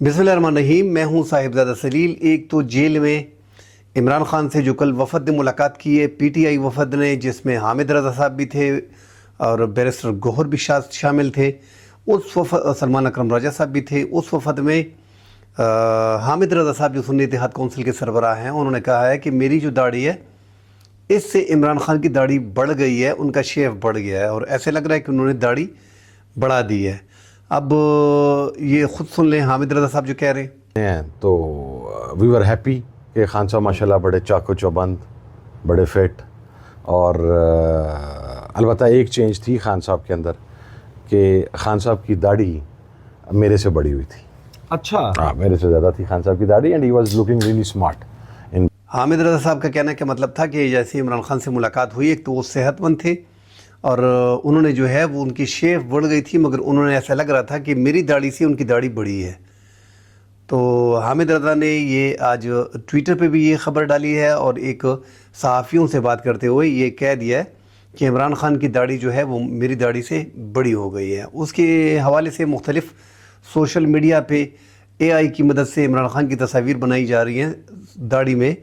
बिस्मिल्लाहिर्रहमानिर्रहीम। मैं हूं साहिबजादा सलील। एक तो जेल में इमरान खान से जो कल वफद ने मुलाकात की है, पीटीआई वफद ने, जिसमें हामिद रज़ा साहब भी थे और बैरिस्टर गौहर भी शामिल थे। उस वफद सलमान अकरम राजा साहब भी थे। उस वफद में हामिद रज़ा साहब जो सुन्नी इत्तेहाद कौंसिल के सरबराह हैं, उन्होंने कहा है कि मेरी जो दाढ़ी है इससे इमरान खान की दाढ़ी बढ़ गई है, उनका शेव बढ़ गया है और ऐसे लग रहा है कि उन्होंने दाढ़ी बढ़ा दी है। अब ये ख़ुद सुन लें हामिद रज़ा साहब जो कह रहे हैं। तो वी वर हैप्पी कि खान साहब माशाल्लाह बड़े चाको चौबंद, बड़े फिट और अलबत्ता एक चेंज थी खान साहब के अंदर कि खान साहब की दाढ़ी मेरे से बड़ी हुई थी। अच्छा, हाँ, मेरे से ज़्यादा थी खान साहब की दाढ़ी and he was looking really smart. Hamid Raza साहब का कहना का मतलब था कि जैसे इमरान खान से मुलाकात हुई, एक तो वो सेहतमंद थे और उन्होंने जो है वो उनकी शेव बढ़ गई थी, मगर उन्होंने ऐसा लग रहा था कि मेरी दाढ़ी से उनकी दाढ़ी बढ़ी है। तो हामिद रज़ा ने ये आज ट्विटर पे भी ये ख़बर डाली है और एक सहाफ़ियों से बात करते हुए ये कह दिया है कि इमरान खान की दाढ़ी जो है वो मेरी दाढ़ी से बड़ी हो गई है। उसके हवाले से मुख्तलिफ़ सोशल मीडिया पे AI की मदद से इमरान खान की तस्वीर बनाई जा रही हैं दाढ़ी में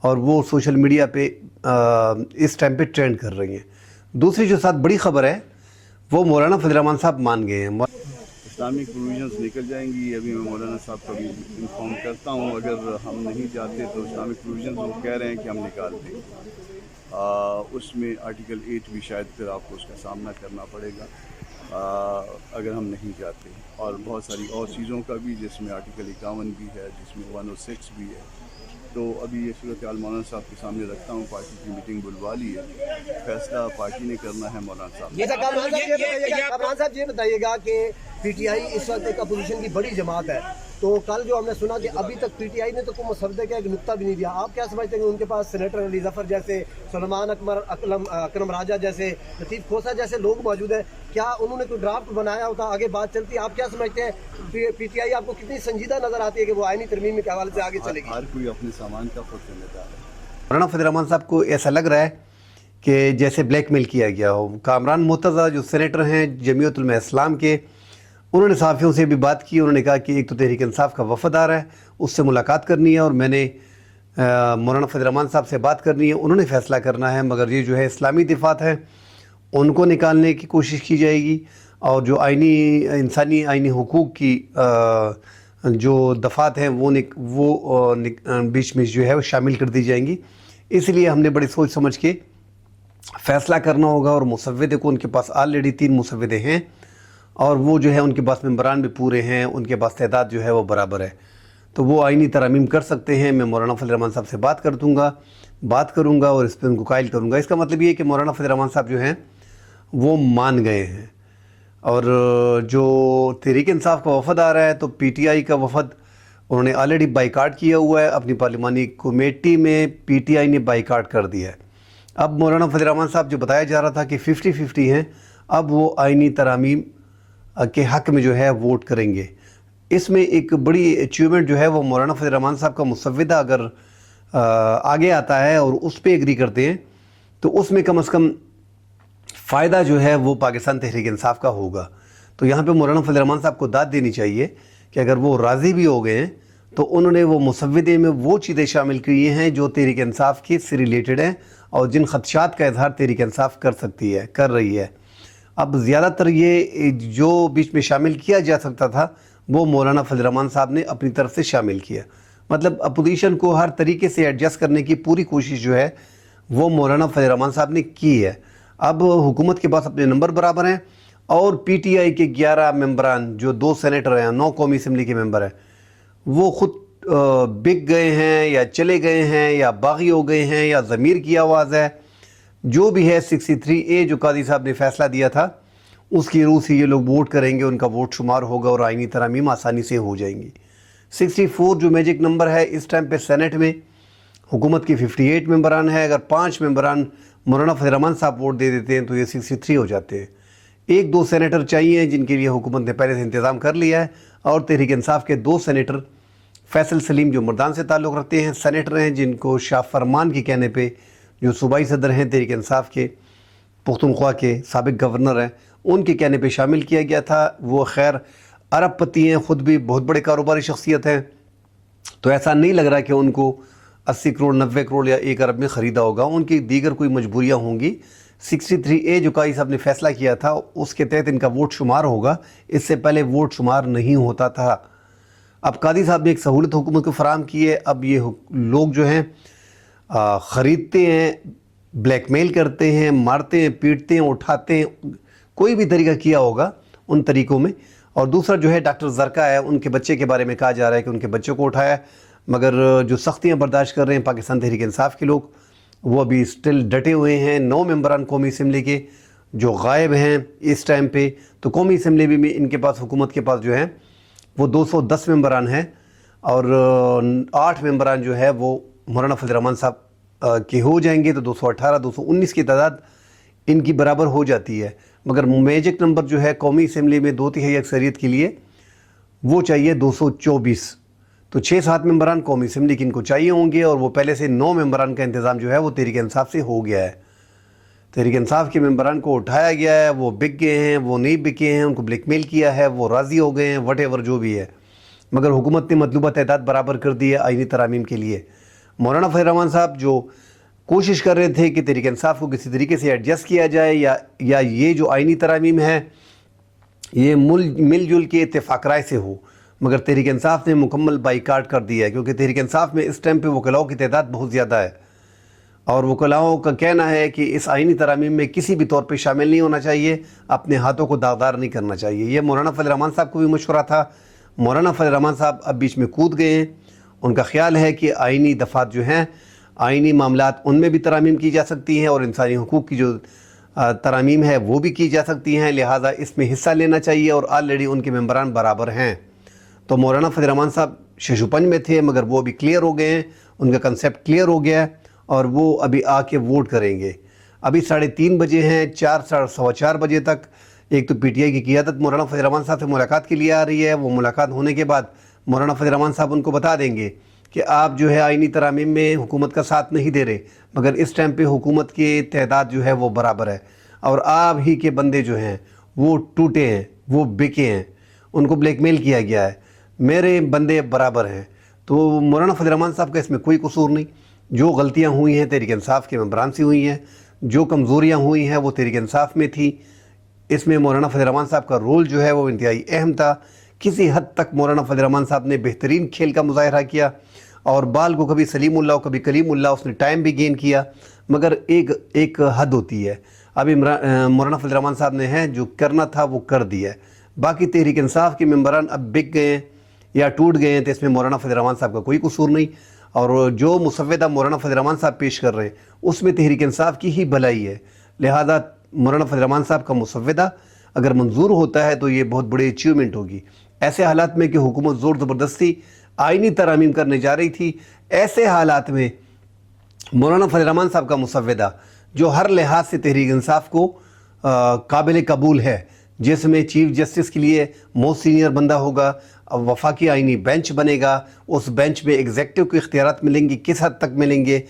और वो सोशल मीडिया पे इस टाइम पे ट्रेंड कर रही हैं। दूसरी जो साथ बड़ी ख़बर है वो मौलाना फजल रहमान साहब मान गए हैं। इस्लामिक प्रोविजंस निकल जाएंगी। अभी मैं मौलाना साहब को भी इन्फॉर्म करता हूँ, अगर हम नहीं जाते तो इस्लामिक प्रोविजंस वो कह रहे हैं कि हम निकाल दें। उसमें आर्टिकल 8 भी शायद फिर आपको उसका सामना करना पड़ेगा अगर हम नहीं जाते, और बहुत सारी और चीज़ों का भी, जिसमें आर्टिकल 51 भी है, जिसमें 106 भी है। तो अभी ये सूरत हाल मौलाना साहब के सामने रखता हूँ। पार्टी की मीटिंग बुलवा ली है, फैसला पार्टी ने करना है मौलाना साहब। कमरान साहब ये बताइएगा कि पीटीआई इस वक्त एक अपोजिशन की बड़ी जमात है, तो कल जो हमने सुना कि अभी तक पीटीआई ने तो कोई मुसवदे का एक नुक्ता भी नहीं दिया। आप क्या समझते हैं कि उनके पास सेनेटर अली जफर जैसे, सलमान अकरम राजा जैसे, लतीफ़ खोसा जैसे लोग मौजूद हैं, क्या उन्होंने कोई ड्राफ्ट बनाया होता आगे बात चलती? आप क्या समझते हैं पीटीआई आपको कितनी संजीदा नजर आती है कि वो आईनी तरमीम के हवाले से आगे चलेगी? हर कोई अपने सामान का खुद जिम्मेदार है। मौलाना फजल रहमान साहब को ऐसा लग रहा है कि जैसे ब्लैकमेल किया गया हो। कामरान मुर्तज़ा जो सेनेटर हैं जमीयत उलमा इस्लाम के, उन्होंने सहाफ़ियों से भी बात की। उन्होंने कहा कि एक तो तहरीक इंसाफ का वफ़द आ रहा है, उससे मुलाकात करनी है और मैंने मौलाना फजल रहमान साहब से बात करनी है, उन्होंने फ़ैसला करना है। मगर ये जो है इस्लामी दिफ़ात है, उनको निकालने की कोशिश की जाएगी और जो इंसानी आइनी हुकूक की जो दफ़ात हैं वो बीच में जो है वो शामिल कर दी जाएंगी। इसलिए हमने बड़ी सोच समझ के फ़ैसला करना होगा और मुसव्विदे को, उनके पास ऑलरेडी 3 मुसव्विदे हैं और वो जो है उनके पास मेंबरान भी पूरे हैं, उनके पास तादाद जो है वो बराबर है, तो वो आइनी तरमीम कर सकते हैं। मैं मौलाना फजल रहमान साहब से बात करूँगा और इस पर उनको कायल करूँगा। इसका मतलब ये है कि मौलाना फजल रहमान साहब जो हैं वो मान गए हैं। और जो तहरीक इंसाफ का वफ़द आ रहा है, तो पीटीआई का वफ़द उन्होंने ऑलरेडी बाइकाट किया हुआ है। अपनी पार्लिमानी कमेटी में पीटीआई ने बाइकाट कर दिया है। अब मौलाना फजल रहमान साहब जो बताया जा रहा था कि 50-50 हैं, अब वो आइनी तरमीम के हक़ में जो है वोट करेंगे। इसमें एक बड़ी अचीवमेंट जो है वो मौलाना फजल रहमान साहब का मुसव्विदा अगर आगे आता है और उस पर एग्री करते हैं तो उसमें कम से कम फ़ायदा जो है वो पाकिस्तान तहरीक इंसाफ का होगा। तो यहाँ पे मौलाना फजल रहमान साहब को दाद देनी चाहिए कि अगर वो राज़ी भी हो गए हैं तो उन्होंने वो मुसव्विदे में वो चीज़ें शामिल की हैं जो तहरीक इंसाफ की से रिलेटेड हैं और जिन खदशात का इजहार तहरीक इंसाफ कर रही है। अब ज़्यादातर ये जो बीच में शामिल किया जा सकता था वो मौलाना फजल रहमान साहब ने अपनी तरफ से शामिल किया। मतलब अपोजिशन को हर तरीके से एडजस्ट करने की पूरी कोशिश जो है वो मौलाना फजल रहमान साहब ने की है। अब हुकूमत के पास अपने नंबर बराबर हैं और पीटीआई के 11 मेंबरान जो 2 सेनेटर हैं, 9 कौमी असम्बली के मेंबर हैं, वो ख़ुद बिक गए हैं या चले गए हैं या बागी हो गए हैं या ज़मीर की आवाज़ है, जो भी है। 63A जो कादी साहब ने फ़ैसला दिया था उसकी रूह से ये लोग वोट करेंगे, उनका वोट शुमार होगा और आइनी तरमीम आसानी से हो जाएंगी। 64 जो मैजिक नंबर है इस टाइम पे सेनेट में हुकूमत की 58 मेंबरान है। अगर 5 मेंबरान मौलाना फजल रहमान साहब वोट दे देते हैं तो ये 63 हो जाते हैं। 1-2 सेनेटर चाहिए जिनके लिए हुकूमत ने पहले से इंतज़ाम कर लिया है और तहरीक इंसाफ के 2 सेनेटर, फैसल सलीम जो मर्दान से ताल्लुक़ रखते हैं, सेनेटर हैं जिनको शाह फरमान के कहने पे, जो सूबाई सदर हैं तहरीक इंसाफ के, पुख्तनख्वा के साबिक गवर्नर हैं, उनके कहने पे शामिल किया गया था। वो खैर अरब पति हैं, ख़ुद भी बहुत बड़े कारोबारी शख्सियत हैं, तो ऐसा नहीं लग रहा कि उनको 80 करोड़ 90 करोड़ या 1 अरब में ख़रीदा होगा। उनकी दीगर कोई मजबूरियाँ होंगी। 63A जो काजी साहब ने फ़ैसला किया था उसके तहत इनका वोट शुमार होगा, इससे पहले वोट शुमार नहीं होता था। अब कादी साहब ने एक सहूलत हुकूमत को फ़राहम की है। अब ये लोग जो हैं ख़रीदते हैं, ब्लैकमेल करते हैं, मारते हैं, पीटते हैं, उठाते हैं, कोई भी तरीका किया होगा उन तरीक़ों में। और दूसरा जो है डॉक्टर ज़रका है, उनके बच्चे के बारे में कहा जा रहा है कि उनके बच्चों को उठाया, मगर जो सख्तियाँ बर्दाश्त कर रहे हैं पाकिस्तान तहरीक इंसाफ के लोग, वो अभी स्टिल डटे हुए हैं। 9 मेंबरान कौमी असम्बली के जो गायब हैं इस टाइम पे, तो कौमी असम्बली भी में इनके पास, हुकूमत के पास जो है वो 210 मेंबरान हैं, और 8 मेंबरान जो है वो मौलाना फजल रहमान साहब के हो जाएंगे, तो 218 219 की तादाद इनकी बराबर हो जाती है। मगर मैजिक नंबर जो है कौमी असम्बली में 2/3 अक्सरियत के लिए वो चाहिए 224, तो 6-7 मेंबरान कौमी असम्बली की इनको चाहिए होंगे, और वो पहले से 9 मेंबरान का इंतज़ाम जो है वो तहरीक इंसाफ से हो गया है। तहरीक इंसाफ के मेंबरान को उठाया गया है, वो बिक गए हैं, वो नहीं बिके हैं, उनको ब्लैकमेल किया है, वो राज़ी हो गए हैं, वटेवर जो भी है, मगर हुकूमत ने मतलूबा तादाद बराबर कर दी है आइनी तरामीम के लिए। मौलाना फजल रहमान साहब जो कोशिश कर रहे थे कि तहरीक इंसाफ को किसी तरीके से एडजस्ट किया जाए, या ये जो आइनी तरामीम है ये मिलजुल के इत्तेफाक राय से हो, मगर तहरीक इंसाफ ने मुकम्मल बाइकाट कर दिया है, क्योंकि तहरीक इंसाफ में इस टाइम पे वकलाओं की तादाद बहुत ज़्यादा है, और वकलाओं का कहना है कि इस आइनी तरामीम में किसी भी तौर पे शामिल नहीं होना चाहिए, अपने हाथों को दागदार नहीं करना चाहिए। ये मौलाना फजल रहमान साहब को भी मशवरा था। मौलाना फजल रहमान साहब अब बीच में कूद गए हैं। उनका ख्याल है कि आइनी दफ़ात जो हैं, आइनी मामलात, उनमें भी तरामीम की जा सकती हैं, और इंसानी हुकूक की जो तरामीम है वो भी की जा सकती हैं, लिहाजा इसमें हिस्सा लेना चाहिए, और ऑलरेडी उनके मेंबरान बराबर हैं। तो मौलाना फजल रहमान साहब शिशुपंज में थे, मगर वो अभी क्लियर हो गए हैं, उनका कंसेप्ट क्लियर हो गया है, और वो अभी आके वोट करेंगे। अभी 3:30 बजे हैं, 4-4:15 बजे तक एक तो PTI की क़ियादत मौलाना फजल रहमान साहब से मुलाकात के लिए आ रही है। वो मुलाकात होने के बाद मौलाना फजल रहमान साहब उनको बता देंगे कि आप जो है आइनी तरामीम में हुकूमत का साथ नहीं दे रहे, मगर इस टाइम पे हुकूमत की तादाद जो है वो बराबर है, और आप ही के बंदे जो हैं वो टूटे हैं, वो बिके हैं, उनको ब्लैकमेल किया गया है, मेरे बंदे बराबर हैं। तो मौलाना फजल रहमान साहब का इसमें कोई कसूर नहीं। जो गलतियाँ हुई हैं तहरीक इंसाफ के मेंबरान से हुई हैं, जो कमज़ोरियाँ हुई हैं वो तहरीक इंसाफ में थी। इसमें मौलाना फजल रहमान साहब का रोल जो है वो इंतहाई अहम था। किसी हद तक मौलाना फजल रहमान साहब ने बेहतरीन खेल का मुजाहरा किया, और बाल को कभी सलीमुल्लाह कभी कलीमुल्लाह, उसने टाइम भी गेन किया, मगर एक हद होती है। अभी मौलाना फजल रहमान साहब ने है जो करना था वो कर दिया है। बाकी तहरीक इंसाफ के मेंबरान अब बिक गए हैं या टूट गए हैं, तो इसमें मौलाना फजल रहमान साहब का कोई कसूर नहीं, और जो मुसव्वदा मौलाना फजल रहमान साहब पेश कर रहे हैं उसमें तहरीक इंसाफ की ही भलाई है। लिहाजा मौलाना फजल रहमान साहब का मुसव्वदा अगर मंजूर होता है तो ये बहुत बड़ी अचीवमेंट होगी। ऐसे हालात में कि हुकूमत ज़ोर ज़बरदस्ती आइनी तरामीम करने जा रही थी, ऐसे हालात में मौलाना फजल रहमान साहब का मुसव्वदा जो हर लिहाज से तहरीक इंसाफ को काबिल कबूल है, जिसमें चीफ जस्टिस के लिए मोस्ट सीनियर बंदा होगा, वफाकी आइनी बेंच बनेगा, उस बेंच में एग्जेक्टिव को इख्तियारात मिलेंगे, किस हद तक मिलेंगे,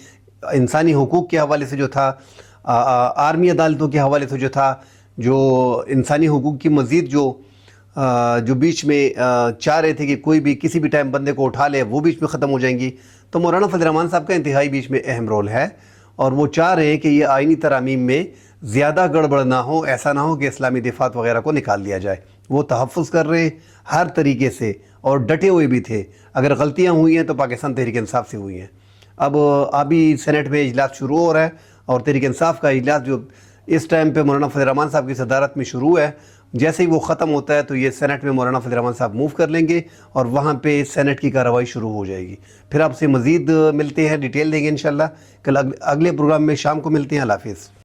इंसानी हुकूक के हवाले से जो था, आर्मी अदालतों के हवाले से जो था, जो इंसानी हुकूक की मज़ीद जो बीच में चाह रहे थे कि कोई भी किसी भी टाइम बंदे को उठा ले, वो बीच में ख़त्म हो जाएंगी। तो मौलाना फजल रहमान साहब का इंतहाई बीच में अहम रोल है, और वो चाह रहे हैं कि ये आइनी तरामीम में ज़्यादा गड़बड़ ना हो, ऐसा ना हो कि इस्लामी दिफात वगैरह को निकाल दिया जाए। वो तहफ़्फ़ुज़ कर रहे हैं हर तरीके से, और डटे हुए भी थे। अगर गलतियाँ हुई हैं तो पाकिस्तान तहरीक इंसाफ से हुई हैं। अब अभी सेनेट में इजलास शुरू हो रहा है, और तहरीक इंसाफ का इजलास जो इस टाइम पे मौलाना फजल रहमान साहब की सदारत में शुरू है, जैसे ही वो ख़त्म होता है तो ये सेनेट में मौलाना फजल रहमान साहब मूव कर लेंगे, और वहाँ पे सेनेट की कार्रवाई शुरू हो जाएगी। फिर आपसे मज़ीद मिलते हैं, डिटेल देंगे इंशाल्लाह। कल अगले प्रोग्राम में शाम को मिलते हैं। अल्लाह हाफ़िज़।